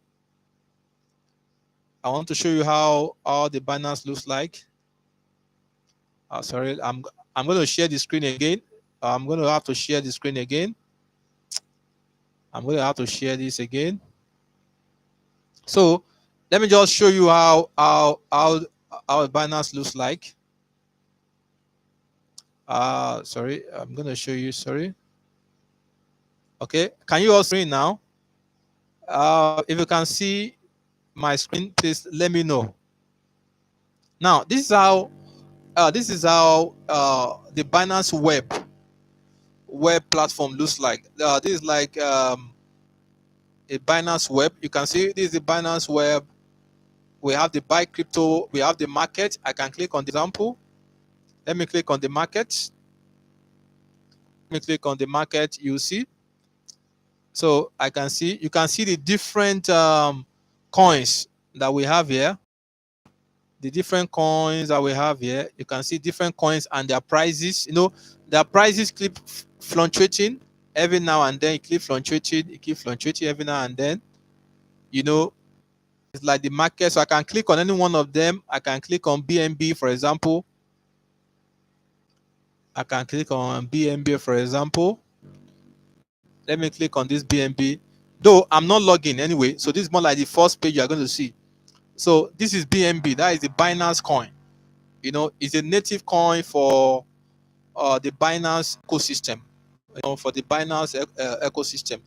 I want to show you how the Binance looks like. Sorry, I'm going to share the screen again. I'm going to have to share the screen again. I'm going to have to share this again. So let me just show you how Binance looks like. Sorry, I'm going to show you. Sorry. Okay, can you all see now? If you can see my screen, please let me know. Now, this is how the Binance web platform looks like. This is like a Binance web. You can see this is the Binance web. We have the buy crypto. We have the market. I can click on the example. Let me click on the market. Let me click on the market. You see. So you can see the different coins that we have here. The different coins that we have here. You can see different coins and their prices. Their prices keep fluctuating every now and then. It keeps fluctuating every now and then. It's like the market. So I can click on any one of them. I can click on BNB, for example. I can click on BNB, for example. Let me click on this BNB. Though I'm not logging anyway, so this is more like the first page you're going to see. So this is BNB. That is the Binance coin. It's a native coin for the Binance ecosystem. For the Binance ecosystem.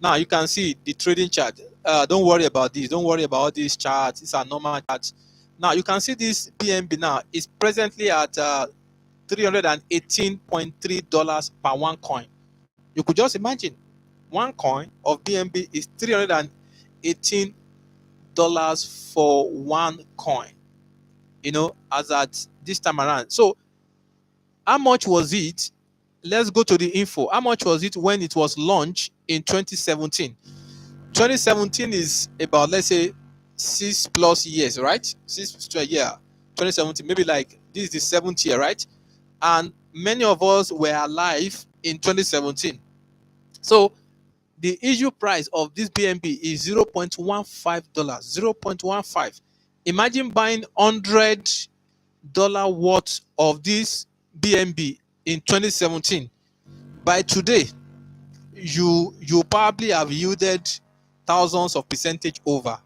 Now you can see the trading chart. Don't worry about this. Don't worry about all these charts. These are normal charts. Now you can see this BNB now is presently at $318.3 per one coin. You could just imagine one coin of BNB is $318 for one coin. As at this time around. So how much was it? Let's go to the info. How much was it when it was launched in 2017? 2017 is about, let's say, 6+ years, right? 2017, maybe like this is the 7th year, right? And many of us were alive in 2017. So the issue price of this BNB is $0.15. $0.15. Imagine buying $100 worth of this BNB in 2017. By today, you probably have yielded thousands of percentage over.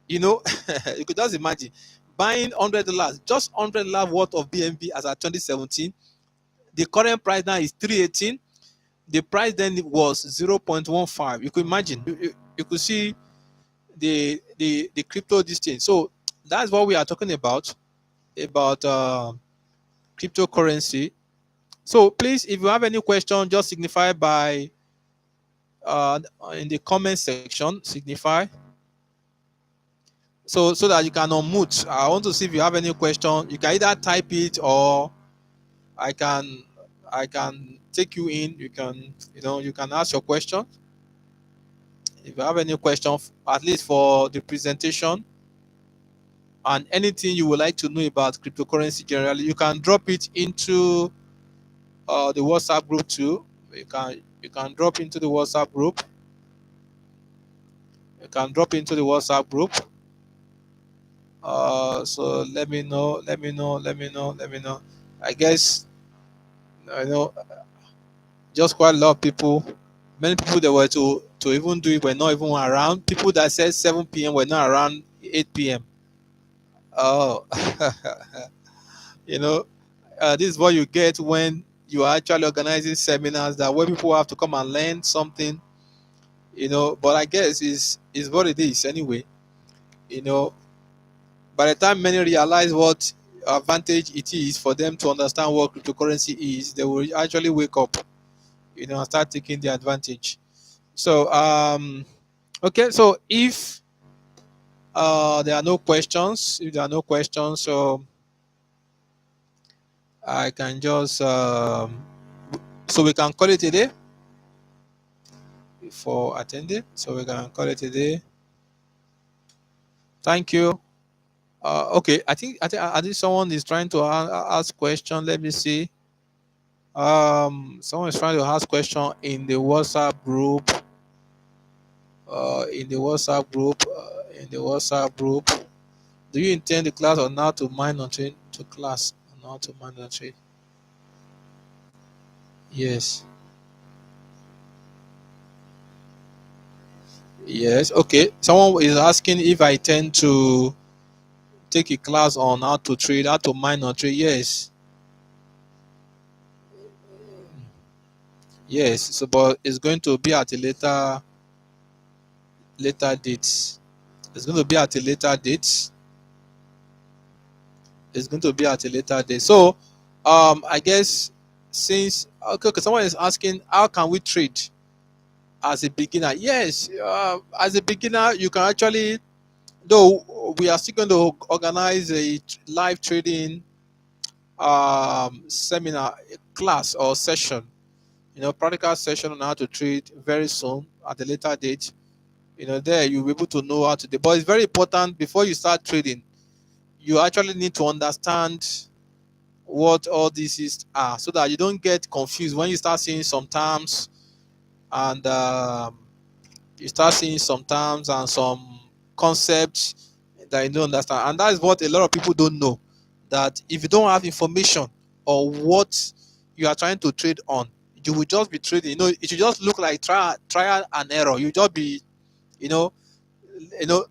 You could just imagine buying $100, just $100 worth of BNB as at 2017. The current price now is 318. The price then was 0.15. You could imagine. You could see the crypto distance. So that's what we are talking about cryptocurrency. So please, if you have any question, just signify by in the comment section. Signify so that you can unmute. I want to see if you have any question. You can either type it or I can I can take you in. You can ask your question. If you have any question, at least for the presentation and anything you would like to know about cryptocurrency generally, you can drop it into the WhatsApp group too. You can drop into the WhatsApp group. You can drop into the WhatsApp group. So let me know. Let me know. Let me know. Let me know. I guess I know just quite a lot of people. Many people that were to even do it were not even around. People that said 7 p.m. were not around 8 p.m. Oh, you know, this is what you get when you are actually organizing seminars that where people have to come and learn something. But I guess is what it is anyway. You know, by the time many realize what advantage it is for them to understand what cryptocurrency is, they will actually wake up, and start taking the advantage. So, okay. So if there are no questions, so I can just so we can call it a day for attending. So we can call it a day. Thank you. Okay, I think someone is trying to ask question. Let me see. Someone is trying to ask question in the WhatsApp group. In the WhatsApp group. In the WhatsApp group. Do you intend the class on how to mine on train to class on how to mine on train? Yes. Yes. Okay. Someone is asking if I tend to take a class on how to trade, how to mine or trade. Yes. Yes. So, but it's going to be at a later date. It's going to be at a later date. It's going to be at a later date. So, I guess since okay, someone is asking how can we trade as a beginner? Yes. As a beginner, you can actually, though we are still going to organize a live trading seminar class or session, practical session on how to trade very soon at a later date. There you'll be able to know how to do. But it's very important before you start trading, you actually need to understand what all these is are so that you don't get confused when you start seeing some terms and you start seeing some terms and some concepts that you don't understand. And that is what a lot of people don't know. That if you don't have information on what you are trying to trade on, you will just be trading. It should just look like trial and error. You just be, you know,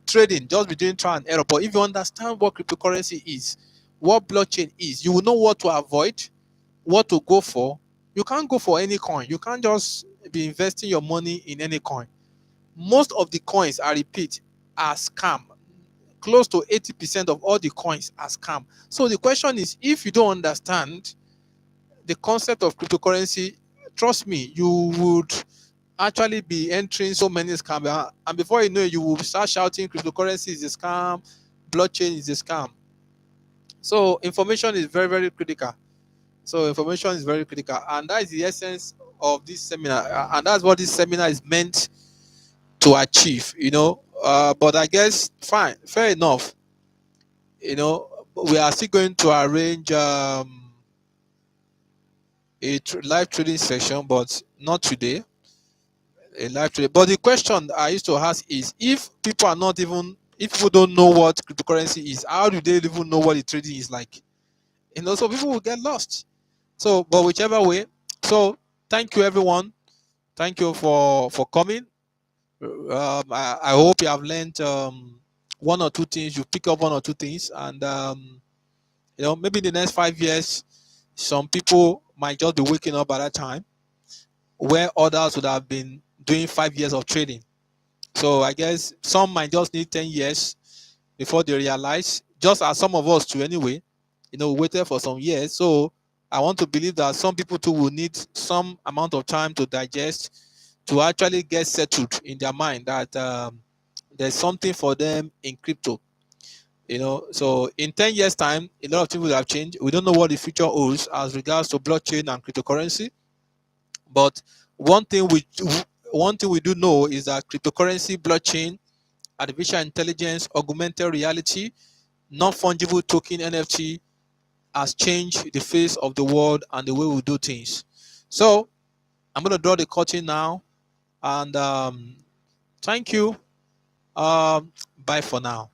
trading, just be doing trial and error. But if you understand what cryptocurrency is, what blockchain is, you will know what to avoid, what to go for. You can't go for any coin. You can't just be investing your money in any coin. Most of the coins, I repeat, are scam. Close to 80% of all the coins are scam. So the question is, if you don't understand the concept of cryptocurrency, trust me, you would actually be entering so many scams. And before you know it, you will start shouting cryptocurrency is a scam, blockchain is a scam. So information is very, very critical. And that is the essence of this seminar. And that's what this seminar is meant to achieve. But I guess fine, fair enough. We are still going to arrange a live trading session, but not today. A live trading. But the question I used to ask is, if people don't know what cryptocurrency is, how do they even know what the trading is like? So people will get lost. So, but whichever way. So, thank you everyone. Thank you for coming. I hope you have learned one or two things, you pick up one or two things, and maybe in the next 5 years, some people might just be waking up by that time, where others would have been doing 5 years of trading. So I guess some might just need 10 years before they realize, just as some of us too anyway, waited for some years. So I want to believe that some people too will need some amount of time to digest, to actually get settled in their mind that there's something for them in crypto. So in 10 years time, a lot of things will have changed. We don't know what the future holds as regards to blockchain and cryptocurrency, but one thing we do know is that cryptocurrency, blockchain, artificial intelligence, augmented reality, non-fungible token, NFT, has changed the face of the world and the way we do things. So I'm going to draw the curtain now, and thank you. Bye for now.